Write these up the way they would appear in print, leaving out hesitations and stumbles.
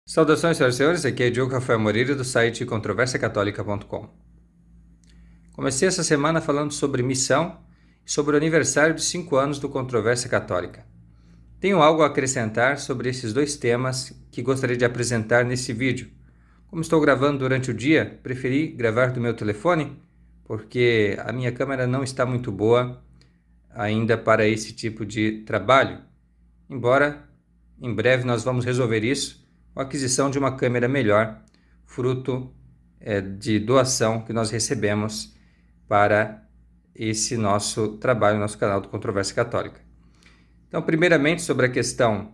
Saudações, senhoras e senhores, aqui é Diogo Rafael Moreira do site controversiacatólica.com. Comecei essa semana falando sobre missão e sobre o aniversário de 5 anos do Controvérsia Católica. Tenho algo a acrescentar sobre esses dois temas que gostaria de apresentar nesse vídeo. Como estou gravando durante o dia, preferi gravar do meu telefone porque a minha câmera não está muito boa ainda para esse tipo de trabalho. Embora em breve nós vamos resolver isso com a aquisição de uma câmera melhor, fruto de doação que nós recebemos para esse nosso trabalho, nosso canal do Controvérsia Católica. Então, primeiramente, sobre a questão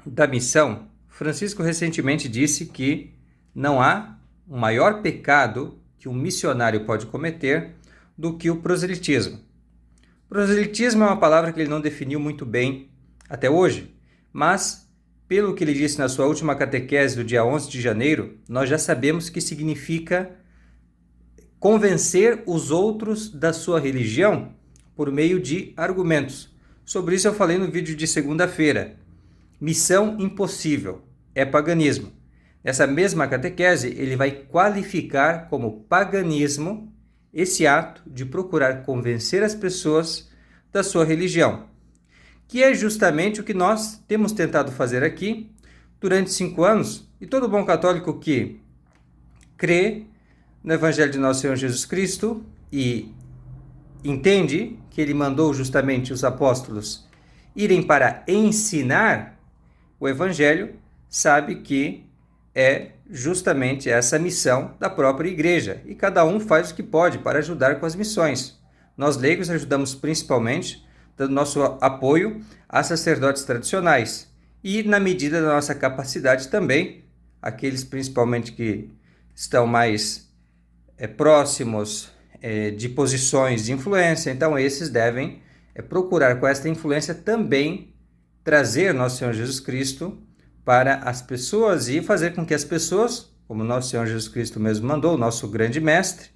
da missão, Francisco recentemente disse que não há um maior pecado que um missionário pode cometer do que o proselitismo. Proselitismo é uma palavra que ele não definiu muito bem até hoje, mas pelo que ele disse na sua última catequese do dia 11 de janeiro, nós já sabemos que significa convencer os outros da sua religião por meio de argumentos. Sobre isso eu falei no vídeo de segunda-feira. Missão impossível é paganismo. Nessa mesma catequese, ele vai qualificar como paganismo esse ato de procurar convencer as pessoas da sua religião, que é justamente o que nós temos tentado fazer aqui durante 5 anos, e todo bom católico que crê no Evangelho de Nosso Senhor Jesus Cristo e entende que ele mandou justamente os apóstolos irem para ensinar o Evangelho, sabe que é justamente essa missão da própria igreja, e cada um faz o que pode para ajudar com as missões. Nós leigos ajudamos principalmente dando nosso apoio a sacerdotes tradicionais e, na medida da nossa capacidade também, aqueles principalmente que estão mais próximos de posições de influência, então esses devem procurar com esta influência também trazer Nosso Senhor Jesus Cristo para as pessoas e fazer com que as pessoas, como Nosso Senhor Jesus Cristo mesmo mandou, o nosso grande mestre,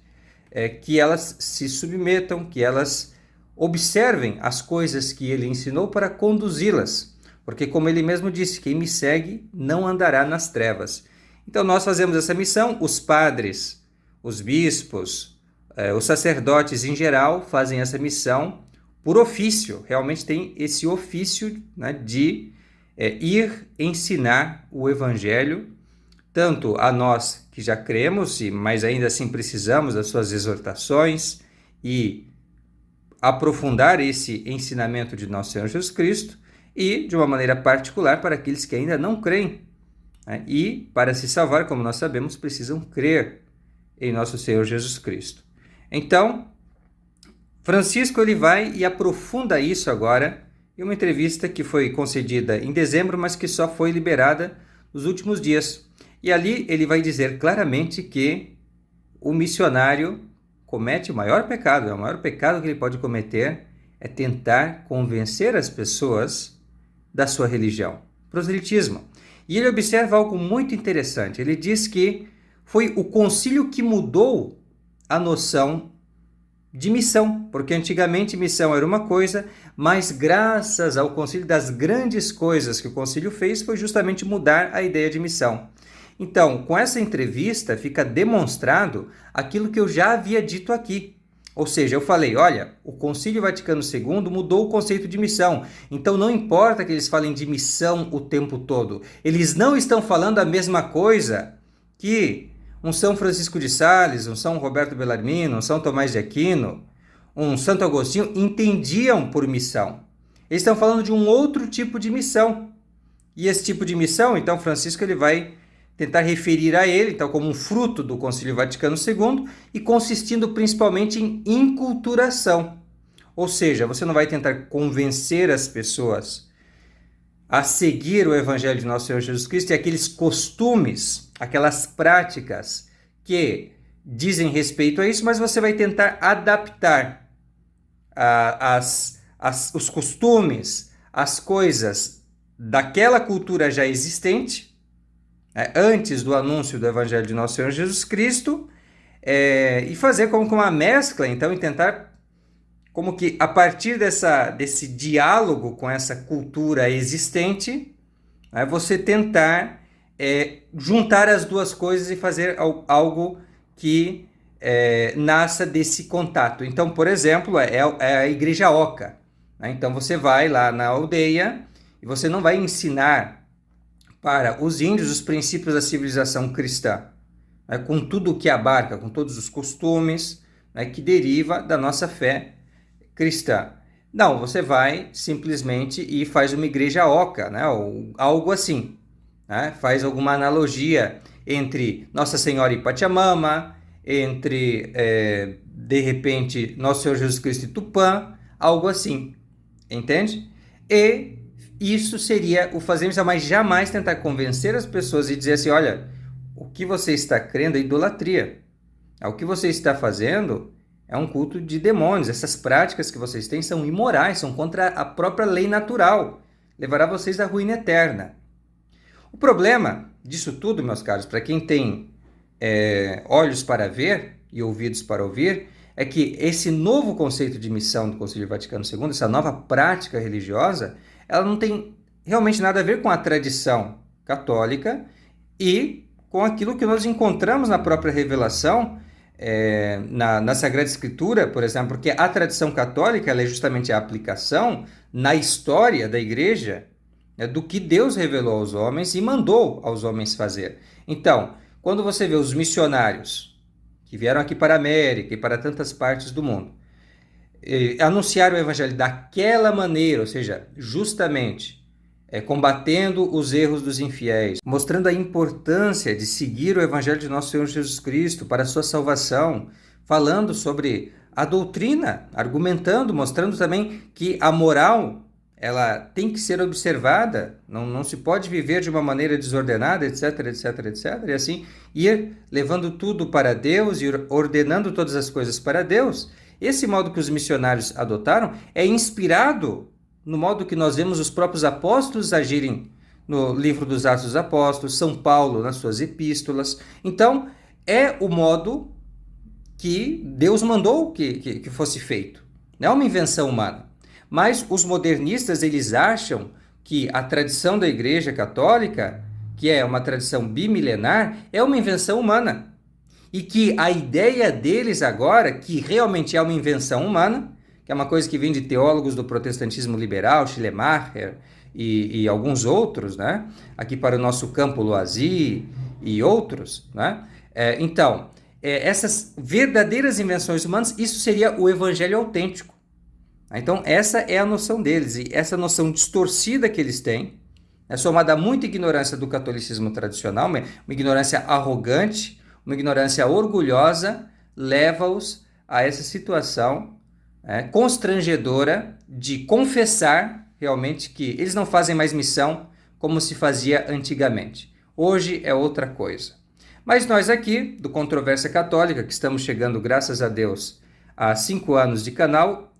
que elas se submetam, que elas observem as coisas que ele ensinou para conduzi-las, porque como ele mesmo disse, quem me segue não andará nas trevas. Então nós fazemos essa missão, os padres, os bispos, os sacerdotes em geral fazem essa missão por ofício, realmente tem esse ofício, né, de ir ensinar o Evangelho, tanto a nós que já cremos, mas ainda assim precisamos das suas exortações e aprofundar esse ensinamento de Nosso Senhor Jesus Cristo, e de uma maneira particular para aqueles que ainda não creem, né? E para se salvar, como nós sabemos, precisam crer em Nosso Senhor Jesus Cristo. Então, Francisco ele vai e aprofunda isso agora em uma entrevista que foi concedida em dezembro, mas que só foi liberada nos últimos dias. E ali ele vai dizer claramente que o missionário comete o maior pecado, o maior pecado que ele pode cometer é tentar convencer as pessoas da sua religião, proselitismo. E ele observa algo muito interessante, ele diz que foi o concílio que mudou a noção de missão, porque antigamente missão era uma coisa, mas graças ao concílio, das grandes coisas que o concílio fez, foi justamente mudar a ideia de missão. Então, com essa entrevista, fica demonstrado aquilo que eu já havia dito aqui. Ou seja, eu falei, olha, o Concílio Vaticano II mudou o conceito de missão. Então, não importa que eles falem de missão o tempo todo. Eles não estão falando a mesma coisa que um São Francisco de Sales, um São Roberto Bellarmino, um São Tomás de Aquino, um Santo Agostinho entendiam por missão. Eles estão falando de um outro tipo de missão. E esse tipo de missão, então, Francisco ele vai tentar referir a ele, então, como um fruto do Concílio Vaticano II e consistindo principalmente em inculturação. Ou seja, você não vai tentar convencer as pessoas a seguir o Evangelho de Nosso Senhor Jesus Cristo e aqueles costumes, aquelas práticas que dizem respeito a isso, mas você vai tentar adaptar os costumes, as coisas daquela cultura já existente, antes do anúncio do Evangelho de Nosso Senhor Jesus Cristo, e fazer como que uma mescla, então, e tentar como que a partir desse diálogo com essa cultura existente, você tentar juntar as duas coisas e fazer algo que nasça desse contato. Então, por exemplo, é a igreja oca, né? Então você vai lá na aldeia e você não vai ensinar para os índios os princípios da civilização cristã, né? Com tudo o que abarca, com todos os costumes, né, que deriva da nossa fé cristã. Não, você vai simplesmente e faz uma igreja oca, né, ou algo assim, né? Faz alguma analogia entre Nossa Senhora e Pachamama, entre, de repente, Nosso Senhor Jesus Cristo e Tupã, algo assim, entende? E isso seria o fazer missão, mas jamais tentar convencer as pessoas e dizer assim, olha, o que você está crendo é idolatria. O que você está fazendo é um culto de demônios. Essas práticas que vocês têm são imorais, são contra a própria lei natural. Levará vocês à ruína eterna. O problema disso tudo, meus caros, para quem tem olhos para ver e ouvidos para ouvir, é que esse novo conceito de missão do Concílio Vaticano II, essa nova prática religiosa, ela não tem realmente nada a ver com a tradição católica e com aquilo que nós encontramos na própria revelação, na Sagrada Escritura, por exemplo, porque a tradição católica ela é justamente a aplicação na história da Igreja, né, do que Deus revelou aos homens e mandou aos homens fazer. Então, quando você vê os missionários que vieram aqui para a América e para tantas partes do mundo, anunciaram o Evangelho daquela maneira, ou seja, justamente combatendo os erros dos infiéis, mostrando a importância de seguir o Evangelho de nosso Senhor Jesus Cristo para a sua salvação, falando sobre a doutrina, argumentando, mostrando também que a moral ela tem que ser observada, não se pode viver de uma maneira desordenada, etc, etc, etc, e assim ir levando tudo para Deus e ordenando todas as coisas para Deus. Esse modo que os missionários adotaram é inspirado no modo que nós vemos os próprios apóstolos agirem no livro dos Atos dos Apóstolos, São Paulo nas suas epístolas. Então, é o modo que Deus mandou que fosse feito. Não é uma invenção humana. Mas os modernistas, eles acham que a tradição da Igreja Católica, que é uma tradição bimilenar, é uma invenção humana. E que a ideia deles agora, que realmente é uma invenção humana, que é uma coisa que vem de teólogos do protestantismo liberal, Schleiermacher e alguns outros, né? Aqui para o nosso campo Loisy e outros, né? Então, essas verdadeiras invenções humanas, isso seria o evangelho autêntico. Então, essa é a noção deles, e essa noção distorcida que eles têm, somada a muita ignorância do catolicismo tradicional, uma ignorância arrogante, uma ignorância orgulhosa, leva-os a essa situação constrangedora de confessar realmente que eles não fazem mais missão como se fazia antigamente. Hoje é outra coisa. Mas nós aqui, do Controvérsia Católica, que estamos chegando, graças a Deus, a 5 anos de canal,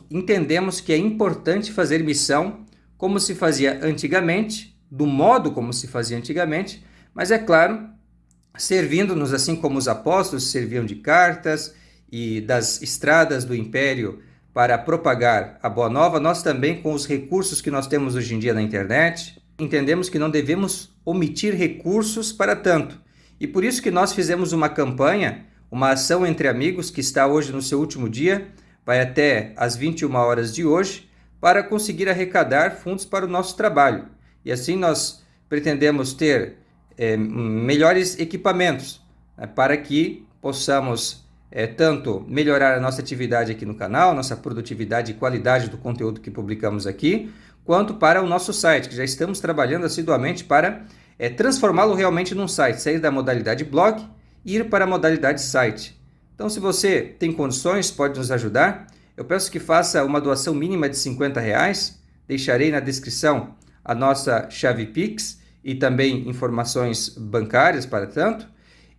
entendemos que é importante fazer missão como se fazia antigamente, do modo como se fazia antigamente, mas é claro, servindo-nos assim como os apóstolos serviam de cartas e das estradas do império para propagar a Boa Nova, nós também, com os recursos que nós temos hoje em dia na internet, entendemos que não devemos omitir recursos para tanto. E por isso que nós fizemos uma campanha, uma ação entre amigos que está hoje no seu último dia, vai até às 21 horas de hoje, para conseguir arrecadar fundos para o nosso trabalho. E assim nós pretendemos ter melhores equipamentos, para que possamos tanto melhorar a nossa atividade aqui no canal, nossa produtividade e qualidade do conteúdo que publicamos aqui, quanto para o nosso site, que já estamos trabalhando assiduamente para transformá-lo realmente num site, sair da modalidade blog e ir para a modalidade site. Então, se você tem condições, pode nos ajudar. Eu peço que faça uma doação mínima de R$50. Deixarei na descrição a nossa chave Pix e também informações bancárias para tanto.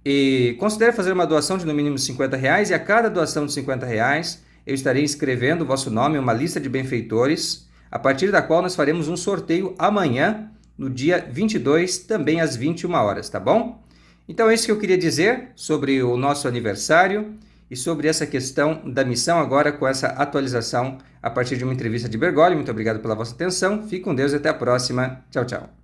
E considere fazer uma doação de no mínimo R$50 e a cada doação de R$50 eu estarei inscrevendo o vosso nome em uma lista de benfeitores, a partir da qual nós faremos um sorteio amanhã, no dia 22, também às 21 horas, tá bom? Então é isso que eu queria dizer sobre o nosso aniversário e sobre essa questão da missão agora com essa atualização a partir de uma entrevista de Bergoglio. Muito obrigado pela vossa atenção, fique com Deus e até a próxima. Tchau, tchau.